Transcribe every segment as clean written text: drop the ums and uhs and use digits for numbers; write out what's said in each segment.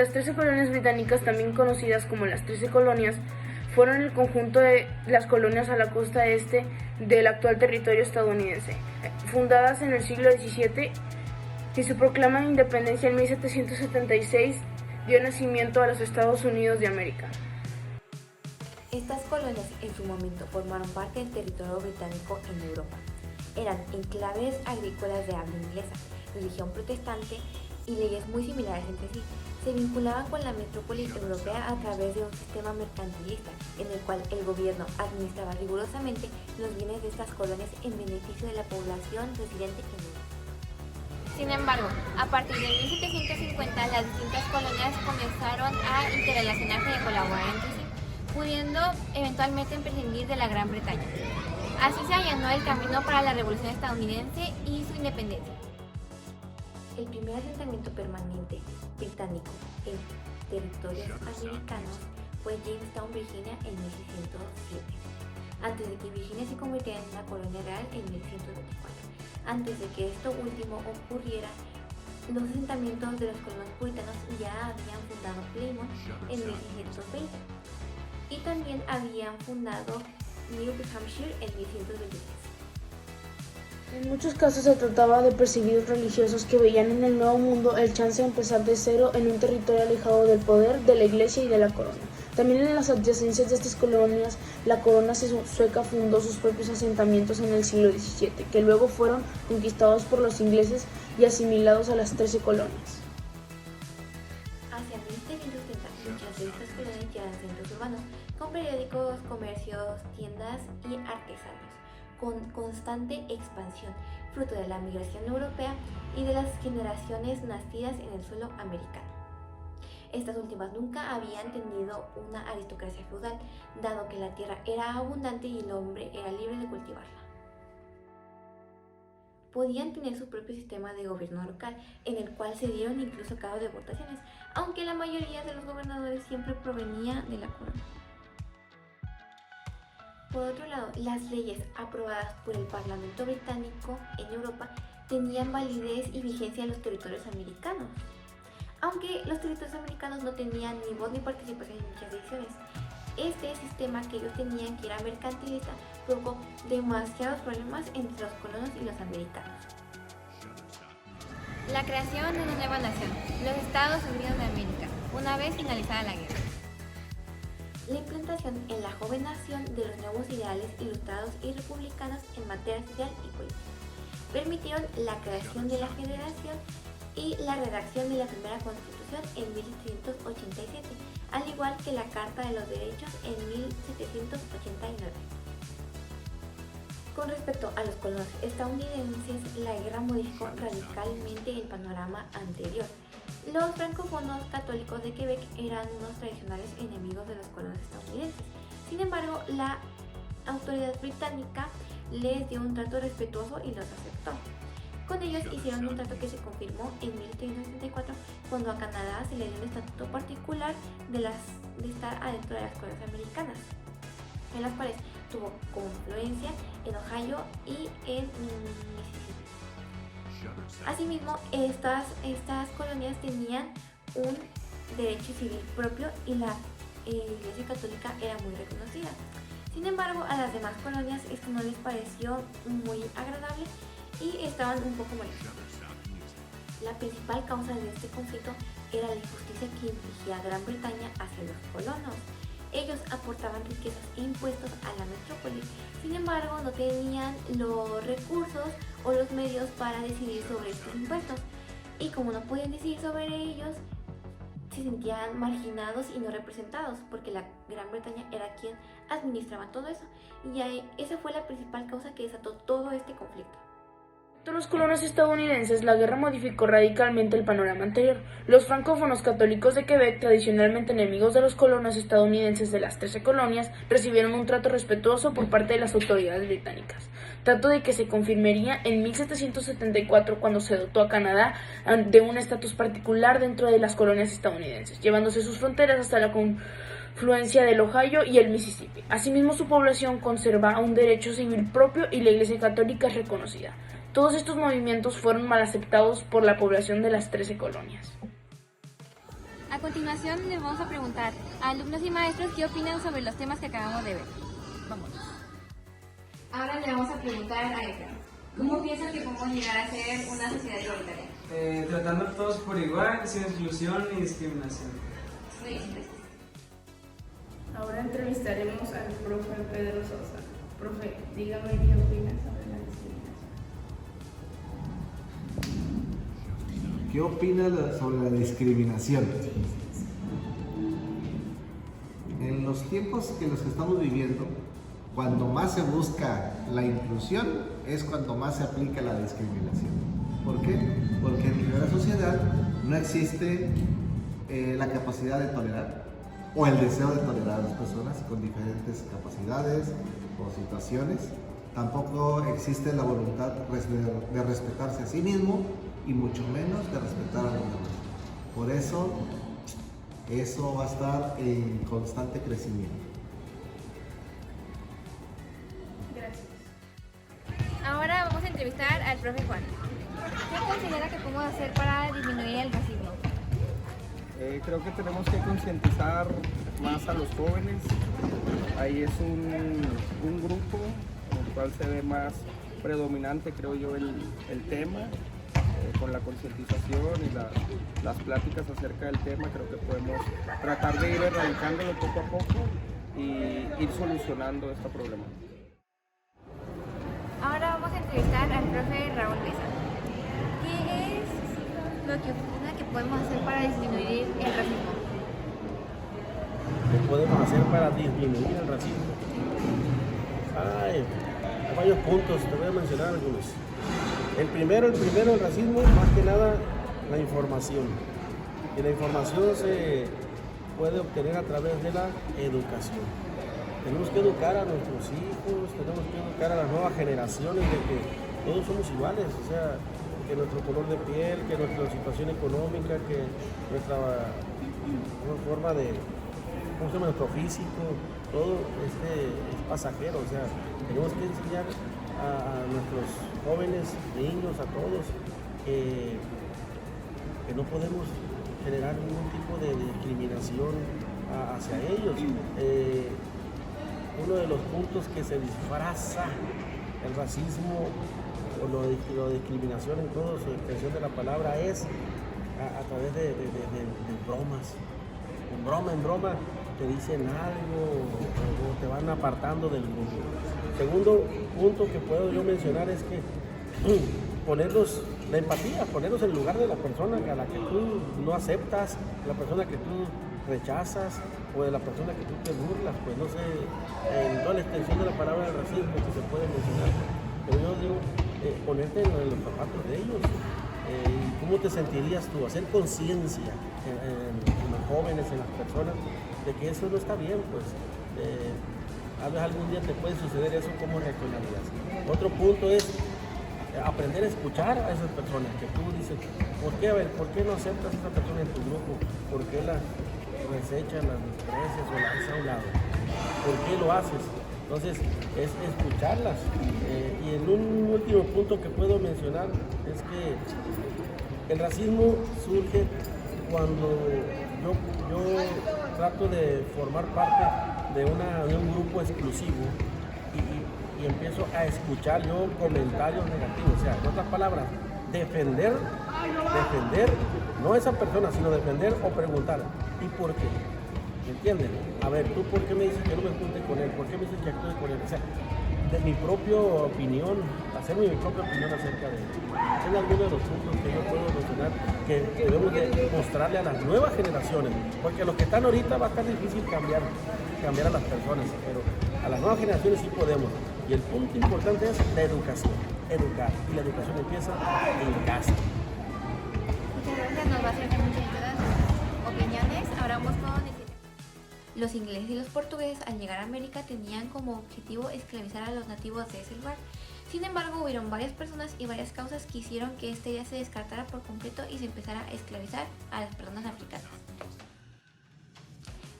Las 13 colonias británicas, también conocidas como las 13 colonias, fueron el conjunto de las colonias a la costa este del actual territorio estadounidense, fundadas en el siglo XVII, y su proclama de independencia en 1776 dio nacimiento a los Estados Unidos de América. Estas colonias en su momento formaron parte del territorio británico en Europa. Eran enclaves agrícolas de habla inglesa, religión protestante y leyes muy similares entre sí. Se vinculaban con la metrópoli europea a través de un sistema mercantilista, en el cual el gobierno administraba rigurosamente los bienes de estas colonias en beneficio de la población residente en Europa. Sin embargo, a partir de 1750 las distintas colonias comenzaron a interrelacionarse y a colaborar entre sí, pudiendo eventualmente prescindir de la Gran Bretaña. Así se allanó el camino para la Revolución estadounidense y su independencia. El primer asentamiento permanente británico en territorios americanos fue Jamestown, Virginia, en 1607, antes de que Virginia se convirtiera en una colonia real en 1124. Antes de que esto último ocurriera, los asentamientos de los colonos puritanos ya habían fundado Plymouth en 1620 y también habían fundado New Hampshire en 1123. En muchos casos se trataba de perseguidos religiosos que veían en el Nuevo Mundo el chance de empezar de cero en un territorio alejado del poder de la Iglesia y de la corona. También en las adyacencias de estas colonias, la corona sueca fundó sus propios asentamientos en el siglo XVII, que luego fueron conquistados por los ingleses y asimilados a las 13 colonias. Hacia 1730, muchas de estas colonias ya eran centros urbanos, con periódicos, comercios, tiendas y artesanos, con constante expansión, fruto de la migración europea y de las generaciones nacidas en el suelo americano. Estas últimas nunca habían tenido una aristocracia feudal, dado que la tierra era abundante y el hombre era libre de cultivarla. Podían tener su propio sistema de gobierno local, en el cual se dieron incluso cabo de votaciones, aunque la mayoría de los gobernadores siempre provenía de la corona. Por otro lado, las leyes aprobadas por el Parlamento británico en Europa tenían validez y vigencia en los territorios americanos. Aunque los territorios americanos no tenían ni voz ni participación en muchas decisiones, este sistema que ellos tenían, que era mercantilista, provocó demasiados problemas entre los colonos y los americanos. La creación de una nueva nación, los Estados Unidos de América, una vez finalizada la guerra. La implantación en la joven nación de los nuevos ideales ilustrados y republicanos en materia social y política permitieron la creación de la Federación y la redacción de la primera Constitución en 1787, al igual que la Carta de los Derechos en 1789. Con respecto a los colonos estadounidenses, la guerra modificó radicalmente el panorama anterior. Los francófonos católicos de Quebec eran unos tradicionales enemigos de los colonos estadounidenses. Sin embargo, la autoridad británica les dio un trato respetuoso y los aceptó. Con ellos hicieron un trato que se confirmó en 1764, cuando a Canadá se le dio un estatuto particular de estar adentro de las colonias americanas, en las cuales tuvo confluencia en Ohio y en Mississippi. Asimismo, estas colonias tenían un derecho civil propio y la Iglesia Católica era muy reconocida. Sin embargo, a las demás colonias esto no les pareció muy agradable y estaban un poco molestos. La principal causa de este conflicto era la injusticia que infligía Gran Bretaña hacia los colonos. Ellos aportaban riquezas e impuestos a la metrópoli, sin embargo no tenían los recursos o los medios para decidir sobre estos impuestos, y como no podían decidir sobre ellos, se sentían marginados y no representados, porque la Gran Bretaña era quien administraba todo eso, y esa fue la principal causa que desató todo este conflicto. Para los colonos estadounidenses, la guerra modificó radicalmente el panorama anterior. Los francófonos católicos de Quebec, tradicionalmente enemigos de los colonos estadounidenses de las 13 colonias, recibieron un trato respetuoso por parte de las autoridades británicas, trato de que se confirmaría en 1774, cuando se dotó a Canadá de un estatus particular dentro de las colonias estadounidenses, llevándose sus fronteras hasta la confluencia del Ohio y el Mississippi. Asimismo, su población conserva un derecho civil propio y la Iglesia Católica es reconocida. Todos estos movimientos fueron mal aceptados por la población de las 13 colonias. A continuación les vamos a preguntar a alumnos y maestros qué opinan sobre los temas que acabamos de ver. Vamos. Ahora le vamos a preguntar a Efraín. ¿Cómo piensa que podemos llegar a ser una sociedad igualitaria? Tratando a todos por igual, sin exclusión ni discriminación. Muy bien, gracias. Ahora entrevistaremos al profe Pedro Sosa. Profe, dígame qué opina sobre la discriminación. ¿Qué opina sobre la discriminación? En los tiempos en los que estamos viviendo, cuando más se busca la inclusión es cuando más se aplica la discriminación. ¿Por qué? Porque en la sociedad no existe la capacidad de tolerar o el deseo de tolerar a las personas con diferentes capacidades o situaciones. Tampoco existe la voluntad de respetarse a sí mismo y mucho menos de respetar a los demás. Por eso va a estar en constante crecimiento. Ahora vamos a entrevistar al profe Juan. ¿Qué considera que podemos hacer para disminuir el racismo? Creo que tenemos que concientizar más a los jóvenes. Ahí es un grupo en el cual se ve más predominante, creo yo, el tema. Con la concientización y las pláticas acerca del tema, creo que podemos tratar de ir erradicándolo poco a poco y ir solucionando esta problemática. Ahora vamos a entrevistar al profe Raúl Mesa. ¿Qué es lo que opina que podemos hacer para disminuir el racismo? ¿Qué podemos hacer para disminuir el racismo? Hay varios puntos, te voy a mencionar algunos. El primero, el racismo, más que nada, la información. Y la información se puede obtener a través de la educación. Tenemos que educar a nuestros hijos, tenemos que educar a las nuevas generaciones de que todos somos iguales, o sea, que nuestro color de piel, que nuestra situación económica, que nuestra forma de, nuestro físico, todo es pasajero, o sea, tenemos que enseñar a nuestros jóvenes, niños, a todos, que no podemos generar ningún tipo de discriminación hacia ellos. Uno de los puntos que se disfraza el racismo o la discriminación en toda su extensión de la palabra es a través de bromas. En broma te dicen algo o te van apartando del grupo. Segundo punto que puedo yo mencionar es que la empatía, ponerlos en el lugar de la persona a la que tú no aceptas, la persona que tú rechazas o de la persona que tú te burlas, pues no sé, en toda la extensión de la palabra del racismo que se puede mencionar, pero yo digo, ponerte en los zapatos de ellos, ¿cómo te sentirías tú? Hacer conciencia en los jóvenes, en las personas, de que eso no está bien, pues a veces algún día te puede suceder eso, ¿cómo reaccionarías? Otro punto es aprender a escuchar a esas personas que tú dices, ¿por qué no aceptas a esa persona en tu grupo? ¿Por qué la desechas, las desprecias o la haces a un lado? ¿Por qué lo haces? Entonces, es escucharlas. Y en un último punto que puedo mencionar es que el racismo surge cuando yo trato de formar parte de un grupo exclusivo y empiezo a escuchar yo comentarios negativos. O sea, en otras palabras, defender, no a esa persona, sino defender o preguntar, ¿y por qué? ¿Me entienden? A ver, ¿tú por qué me dices que no me junte con él? ¿Por qué me dices que actúe con él? O sea, de mi propia opinión, hacerme mi propia opinión acerca de él. Son algunos de los puntos que yo puedo mencionar que debemos de mostrarle a las nuevas generaciones, porque a los que están ahorita va a estar difícil cambiar a las personas, pero a las nuevas generaciones sí podemos. Y el punto importante es la educación, educar. Y la educación empieza en casa. Muchas gracias, nos va a hacer muchas opiniones. Ahora vamos con Los ingleses y los portugueses al llegar a América tenían como objetivo esclavizar a los nativos de ese lugar. Sin embargo, hubieron varias personas y varias causas que hicieron que esta idea se descartara por completo y se empezara a esclavizar a las personas africanas.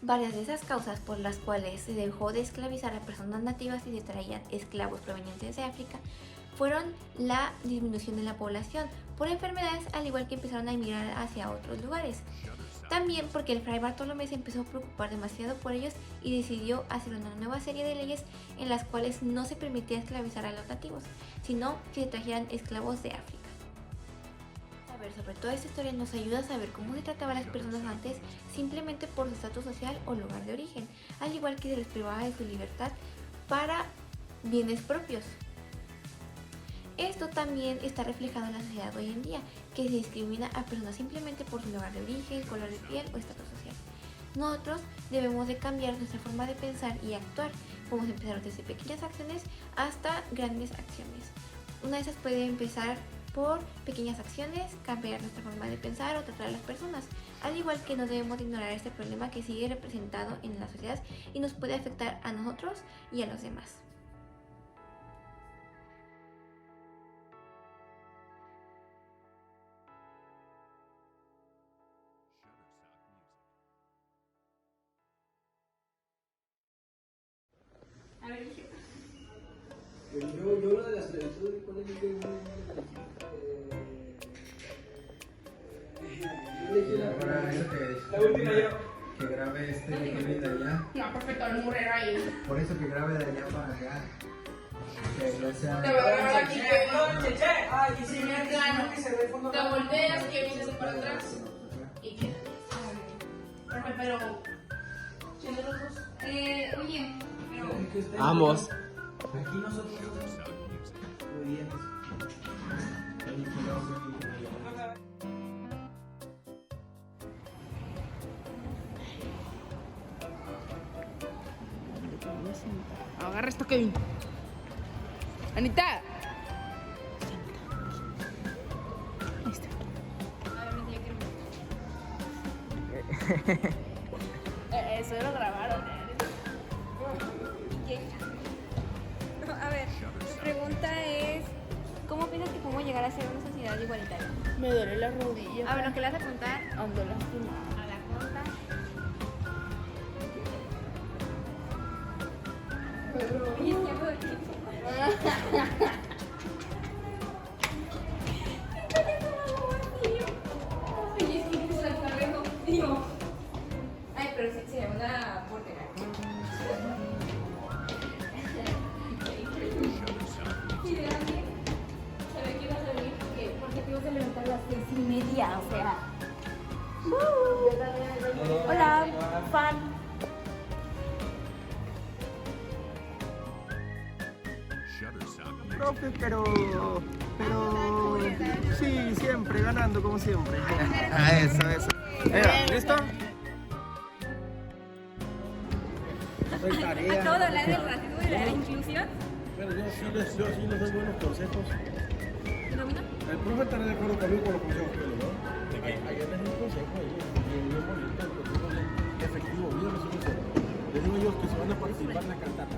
Varias de esas causas por las cuales se dejó de esclavizar a personas nativas y se traían esclavos provenientes de África fueron la disminución de la población por enfermedades, al igual que empezaron a emigrar hacia otros lugares. También porque el fray Bartolomé se empezó a preocupar demasiado por ellos y decidió hacer una nueva serie de leyes en las cuales no se permitía esclavizar a los nativos, sino que se trajeran esclavos de África. Saber sobre toda esta historia nos ayuda a saber cómo se trataba a las personas antes simplemente por su estatus social o lugar de origen, al igual que se les privaba de su libertad para bienes propios. Esto también está reflejado en la sociedad hoy en día, que se discrimina a personas simplemente por su lugar de origen, color de piel o estatus social. Nosotros debemos de cambiar nuestra forma de pensar y actuar. Podemos empezar desde pequeñas acciones hasta grandes acciones. Una de esas puede empezar por pequeñas acciones, cambiar nuestra forma de pensar o tratar a las personas, al igual que no debemos de ignorar este problema que sigue representado en la sociedad y nos puede afectar a nosotros y a los demás. Yo lo de la esclavitud, ¿cuál es el la última yo. Que grabe este Kevin de allá. No, perfecto, el murero ahí. Por eso que grabe de allá para acá. Que no sea. Te voy a grabar aquí, Cheche. Ay, y si primer plano. que se ve el fondo. Te volteas, que vienes para atrás y quedas. Profe, pero... ¿Siendo los dos? Oye, Ambos. Aquí nosotros. Muy bien. Agarra esto, Kevin. Anita. Ahí está. Eso lo grabaron. a ver, mi pregunta es, ¿cómo piensas que podemos llegar a ser una sociedad igualitaria? Me duele la rodilla. A ver, ¿lo que le vas a contar? Ando lastimada. A la conta. Oye, es que hago Ay, pero sí, sería una portera. Y de grande, sabía que ibas a venir porque te ibas a levantar a las 6:30, o sea. Hola, fan. Profe, pero sí, siempre, ganando como siempre. Eso. ¿Listo? Acabo de hablar del racismo y de la inclusión. Pero yo sí les doy buenos consejos. ¿Lo vino? El profe está de acuerdo conmigo con los consejos que le doy. Ayer les di un consejo a ellos, bien bonito, un consejo efectivo, bien resolución. Les digo a ellos que se van a participar en la cantata.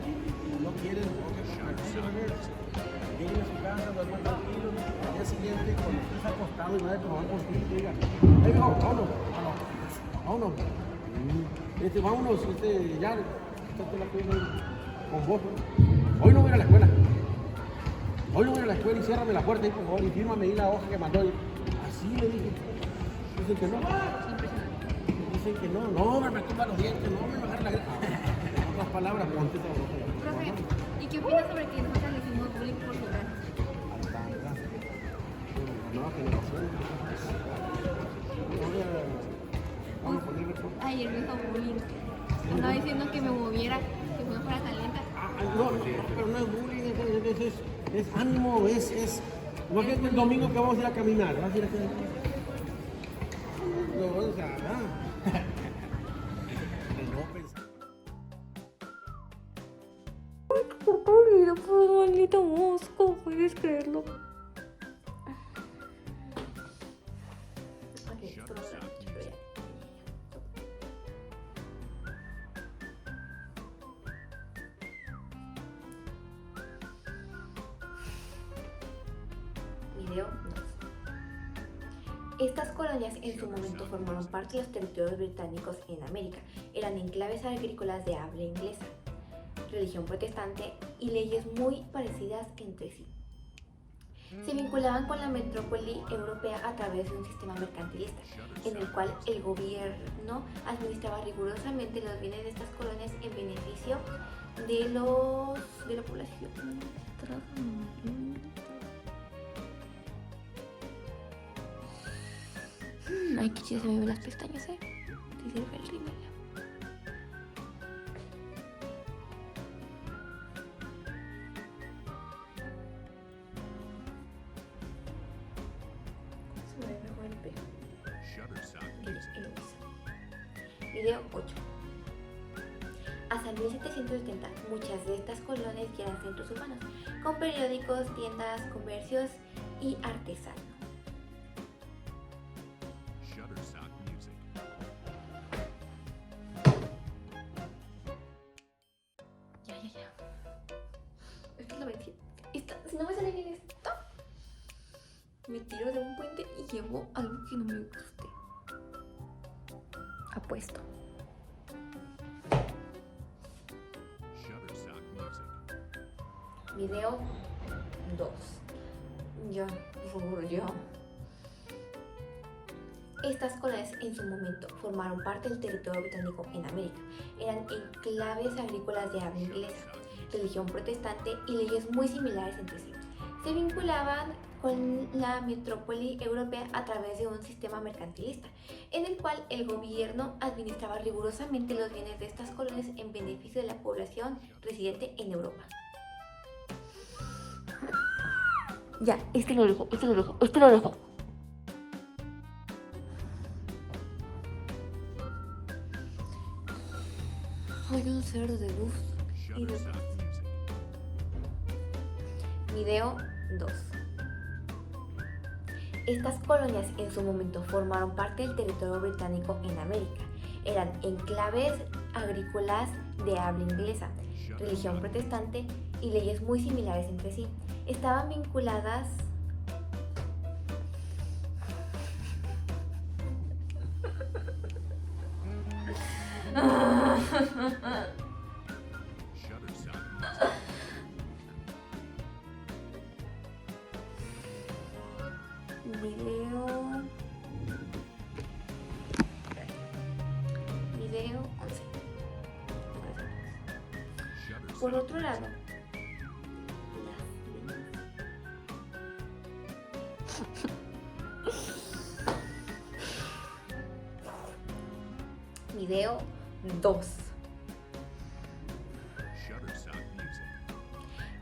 Y no quieren, lleguen a su casa, duerman tranquilos, al día siguiente, cuando estés acostado y nadie te va a contigo, te diga, hey, vámonos. Vámonos, ya, estate la cosa con vos. Hoy no voy a la escuela. Hoy no voy a la escuela y ciérrame la puerta ahí, por favor, y fírmame ahí la hoja que mandó. Así le dije. Dicen que no. Dicen que no, me tumba los dientes, no, me bajar la gripe. En otras palabras, ponte todo. Profe, ¿y qué opinas sobre que nosotros le hicimos bullying por su edad? Nueva generación. Vamos a ponerle por... Ayer me hizo bullying. Andaba diciendo que me moviera, que me fuera tan lenta. No, pero no es bullying, es ánimo, es... No es el domingo que vamos a ir a caminar, vas a ir a caminar. No, o sea, nada. No pensar. Por un maldito mosco, ¿puedes creerlo? Video 2. Estas colonias en su momento formaron parte de los territorios británicos en América. Eran enclaves agrícolas de habla inglesa, religión protestante y leyes muy parecidas entre sí. Se vinculaban con la metrópoli europea a través de un sistema mercantilista, en el cual el gobierno administraba rigurosamente los bienes de estas colonias en beneficio de la población. Ay, qué chido se me ven las pestañas, Sí sirve el rímel. Se me ve mejor el pelo. Video 8. Hasta 1770, muchas de estas colonias ya eran centros urbanos, con periódicos, tiendas, comercios y artesanos. Ya. Esta es la versión. Si no me sale bien esto, me tiro de un puente y llevo algo que no me guste. Apuesto. Video 2. Ya, por favor, ya. Estas colonias en su momento formaron parte del territorio británico en América. Eran enclaves agrícolas de habla inglesa, religión protestante y leyes muy similares entre sí. Se vinculaban con la metrópoli europea a través de un sistema mercantilista, en el cual el gobierno administraba rigurosamente los bienes de estas colonias en beneficio de la población residente en Europa. Ya, este lo dejo. Hay un cerdo de luz y de paz. Video 2. Estas colonias en su momento formaron parte del territorio británico en América. Eran enclaves agrícolas de habla inglesa, religión protestante y leyes muy similares entre sí. Estaban vinculadas Video 11. Por otro lado, Video 2.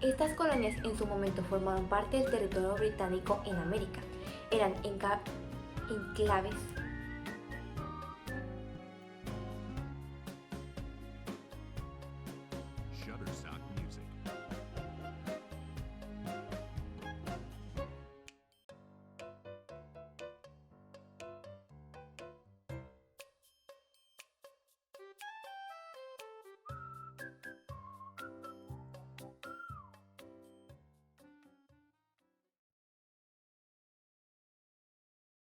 Estas colonias en su momento formaron parte del territorio británico en América. Eran enclaves